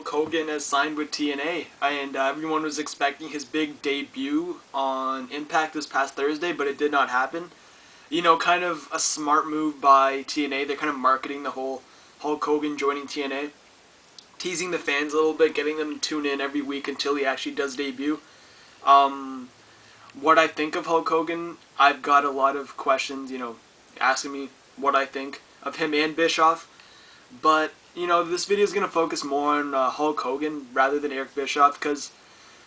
Hulk Hogan has signed with TNA, and everyone was expecting his big debut on Impact this past Thursday, but it did not happen. You know, kind of a smart move by TNA. They're kind of marketing the whole Hulk Hogan joining TNA, teasing the fans a little bit, getting them to tune in every week until he actually does debut. What I think of Hulk Hogan, I've got a lot of questions, asking me what I think of him and Bischoff. But, this video is going to focus more on Hulk Hogan rather than Eric Bischoff, because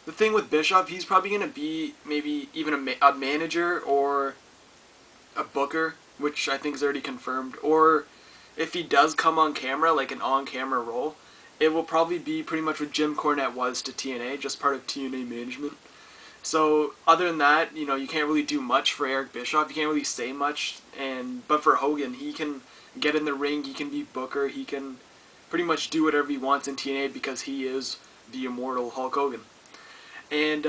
the thing with Bischoff, he's probably going to be maybe even a manager or a booker, which I think is already confirmed. Or if he does come on camera, like an on-camera role, it will probably be pretty much what Jim Cornette was to TNA, just part of TNA management. So other than that, you can't really do much for Eric Bischoff. You can't really say much. But for Hogan, he can get in the ring. He can be booker. He can pretty much do whatever he wants in TNA because he is the immortal Hulk Hogan. And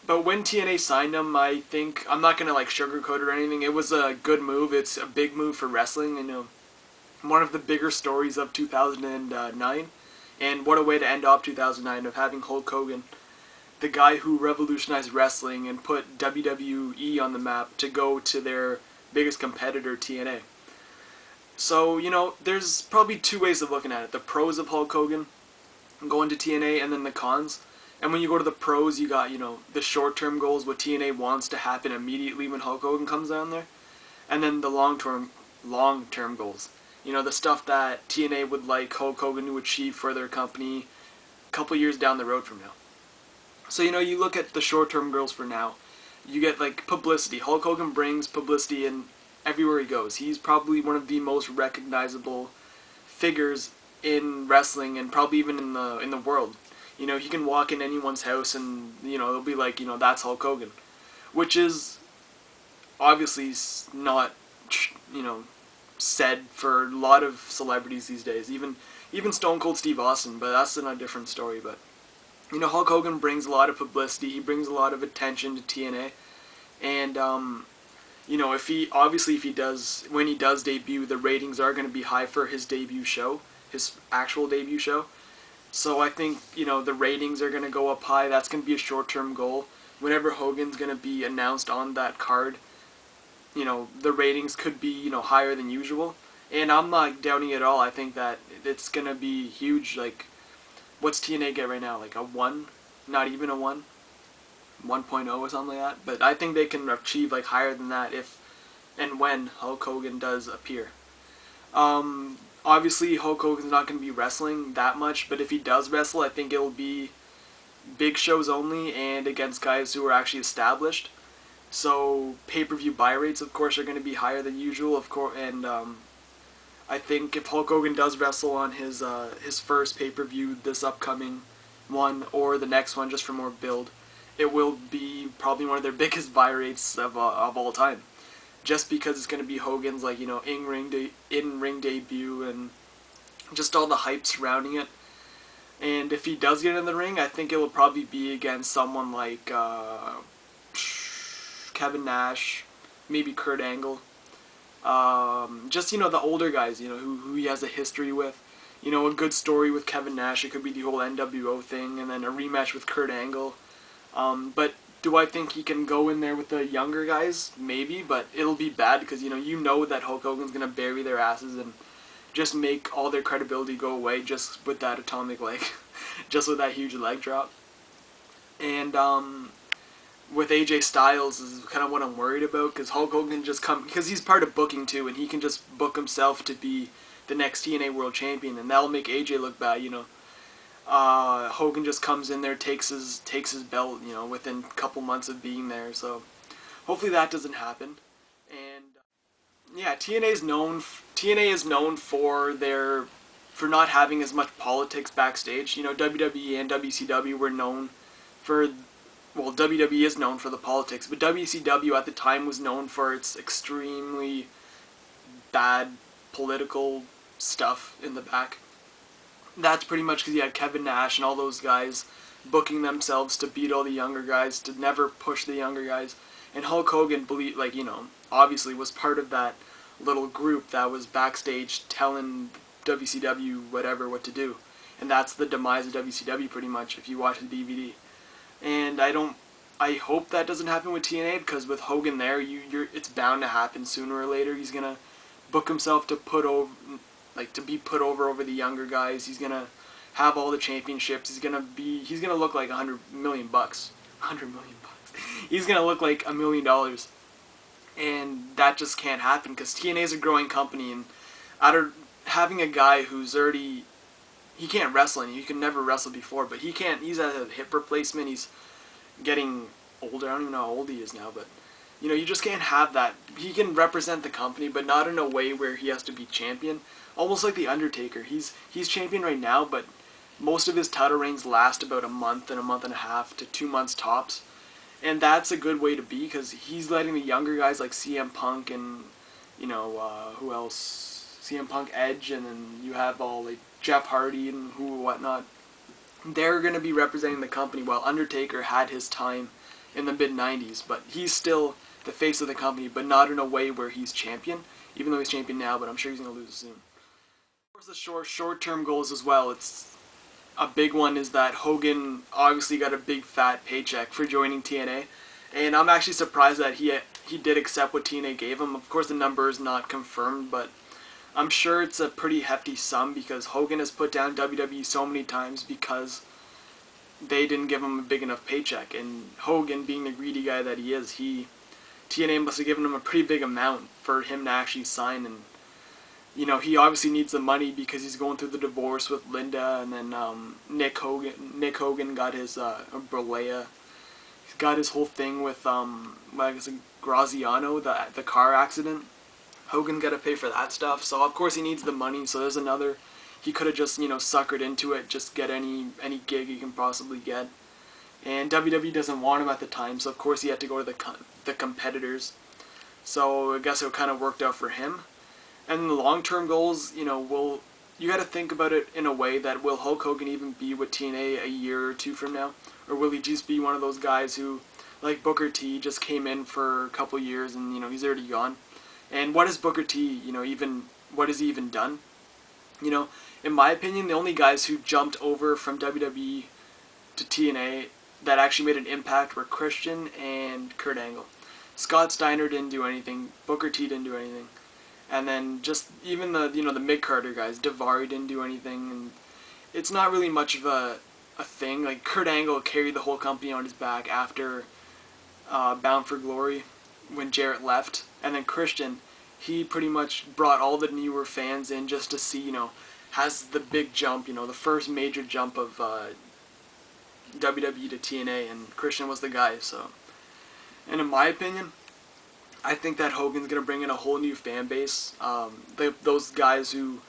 but when TNA signed him, I think I'm not gonna sugarcoat it or anything. It was a good move. It's a big move for wrestling. One of the bigger stories of 2009, and what a way to end off 2009 of having Hulk Hogan, the guy who revolutionized wrestling and put WWE on the map, to go to their biggest competitor, TNA. So, there's probably two ways of looking at it. The pros of Hulk Hogan going to TNA, and then the cons. And when you go to the pros, you got, the short-term goals, what TNA wants to happen immediately when Hulk Hogan comes down there. And then the long-term goals. The stuff that TNA would like Hulk Hogan to achieve for their company a couple years down the road from now. So, you look at the short-term goals for now. You get, publicity. Hulk Hogan brings publicity in everywhere he goes. He's probably one of the most recognizable figures in wrestling, and probably even in the world. He can walk in anyone's house and, they'll be like, that's Hulk Hogan. Which is obviously not, said for a lot of celebrities these days. Even Stone Cold Steve Austin, but that's a different story. But Hulk Hogan brings a lot of publicity. He brings a lot of attention to TNA, and when he does debut, the ratings are going to be high for his debut show, his actual debut show. So I think the ratings are going to go up high. That's going to be a short-term goal. Whenever Hogan's going to be announced on that card, the ratings could be higher than usual. And I'm not doubting it at all. I think that it's going to be huge. What's TNA get right now? A 1? Not even a 1? 1.0 or something like that. But I think they can achieve higher than that if and when Hulk Hogan does appear. Obviously Hulk Hogan's not going to be wrestling that much, but if he does wrestle, I think it'll be big shows only and against guys who are actually established. So pay-per-view buy rates, of course, are going to be higher than usual, of course, and I think if Hulk Hogan does wrestle on his first pay-per-view, this upcoming one or the next one, just for more build, it will be probably one of their biggest buy rates of all time. Just because it's going to be Hogan's in-ring debut and just all the hype surrounding it. And if he does get in the ring, I think it will probably be against someone like Kevin Nash, maybe Kurt Angle. Just the older guys, who he has a history with. A good story with Kevin Nash. It could be the whole NWO thing, and then a rematch with Kurt Angle. But do I think he can go in there with the younger guys? Maybe, but it'll be bad because, that Hulk Hogan's going to bury their asses and just make all their credibility go away just with that atomic leg. Just with that huge leg drop. And with AJ Styles is kind of what I'm worried about, because Hulk Hogan because he's part of booking too, and he can just book himself to be the next TNA World Champion, and that'll make AJ look bad, Hogan just comes in there, takes his belt, within a couple months of being there. So hopefully that doesn't happen. And yeah, TNA is known for not having as much politics backstage. WWE and WCW were known for, well, WWE is known for the politics, but WCW at the time was known for its extremely bad political stuff in the back. That's pretty much because you had Kevin Nash and all those guys booking themselves to beat all the younger guys, to never push the younger guys. And Hulk Hogan, obviously was part of that little group that was backstage telling WCW what to do. and that's the demise of WCW pretty much if you watch the DVD. And I hope that doesn't happen with TNA, because with Hogan there, it's bound to happen sooner or later. He's gonna book himself to be put over the younger guys. He's gonna have all the championships. He's gonna look like $100 million. $100 million. He's gonna look like $1 million, and that just can't happen because TNA is a growing company, and out of having a guy who's already, he can't wrestle, and he could never wrestle before, but he can't. He's at a hip replacement. He's getting older. I don't even know how old he is now, but you know, you just can't have that. He can represent the company, but not in a way where he has to be champion. Almost like the Undertaker. He's champion right now, but most of his title reigns last about a month and a half to 2 months tops. And that's a good way to be, because he's letting the younger guys like CM Punk and, you know, who else? CM Punk, Edge, and then you have all like Jeff Hardy and whatnot. They're going to be representing the company, while Undertaker had his time in the mid-90s, but he's still the face of the company, but not in a way where he's champion, even though he's champion now, but I'm sure he's going to lose soon. Of course, the short-term goals as well. It's a big one is that Hogan obviously got a big fat paycheck for joining TNA, and I'm actually surprised that he did accept what TNA gave him. Of course, the number is not confirmed, but I'm sure it's a pretty hefty sum, because Hogan has put down WWE so many times because they didn't give him a big enough paycheck. And Hogan, being the greedy guy that he is, TNA must have given him a pretty big amount for him to actually sign. And you know, he obviously needs the money because he's going through the divorce with Linda, and then Nick Hogan got his Berlea. He's got his whole thing with I guess Graziano, the car accident. Hogan got to pay for that stuff, so of course he needs the money. So there's another. He could have just, you know, suckered into it, just get any gig he can possibly get. And WWE doesn't want him at the time, so of course he had to go to the competitors. So I guess it kind of worked out for him. And the long-term goals, you know, you got to think about it in a way that, will Hulk Hogan even be with TNA a year or two from now, or will he just be one of those guys who, like Booker T, just came in for a couple years and, you know, he's already gone? And what has Booker T, you know, what has he even done? You know, in my opinion, the only guys who jumped over from WWE to TNA that actually made an impact were Christian and Kurt Angle. Scott Steiner didn't do anything. Booker T didn't do anything. And then just even the mid-carder guys, Daivari didn't do anything. And it's not really much of a thing. Like, Kurt Angle carried the whole company on his back after Bound for Glory when Jarrett left. And then Christian, he pretty much brought all the newer fans in just to see, you know, has the big jump, you know, the first major jump of WWE to TNA, and Christian was the guy. So, and in my opinion, I think that Hogan's gonna bring in a whole new fan base. Those guys who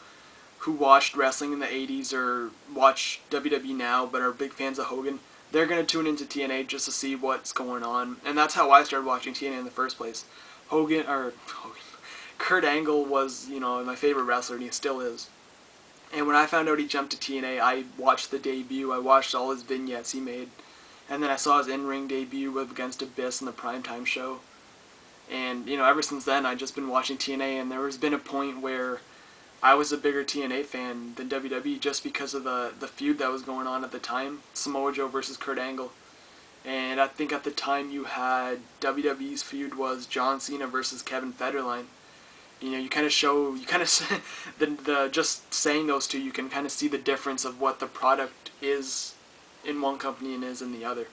watched wrestling in the '80s or watch WWE now but are big fans of Hogan, they're gonna tune into TNA just to see what's going on, and that's how I started watching TNA in the first place. Kurt Angle was, you know, my favorite wrestler, and he still is. And when I found out he jumped to TNA, I watched the debut. I watched all his vignettes he made, and then I saw his in-ring debut against Abyss in the primetime show. And, you know, ever since then, I've just been watching TNA, and there has been a point where I was a bigger TNA fan than WWE just because of the feud that was going on at the time, Samoa Joe versus Kurt Angle. And I think at the time you had WWE's feud was John Cena versus Kevin Federline. You know, just saying those two, you can kind of see the difference of what the product is in one company and is in the other.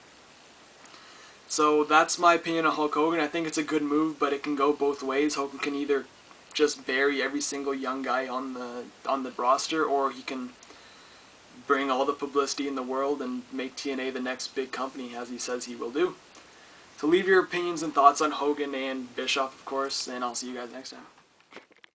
So that's my opinion on Hulk Hogan. I think it's a good move, but it can go both ways. Hogan can either just bury every single young guy on the roster, or he can bring all the publicity in the world and make TNA the next big company, as he says he will do. So leave your opinions and thoughts on Hogan and Bischoff, of course, and I'll see you guys next time.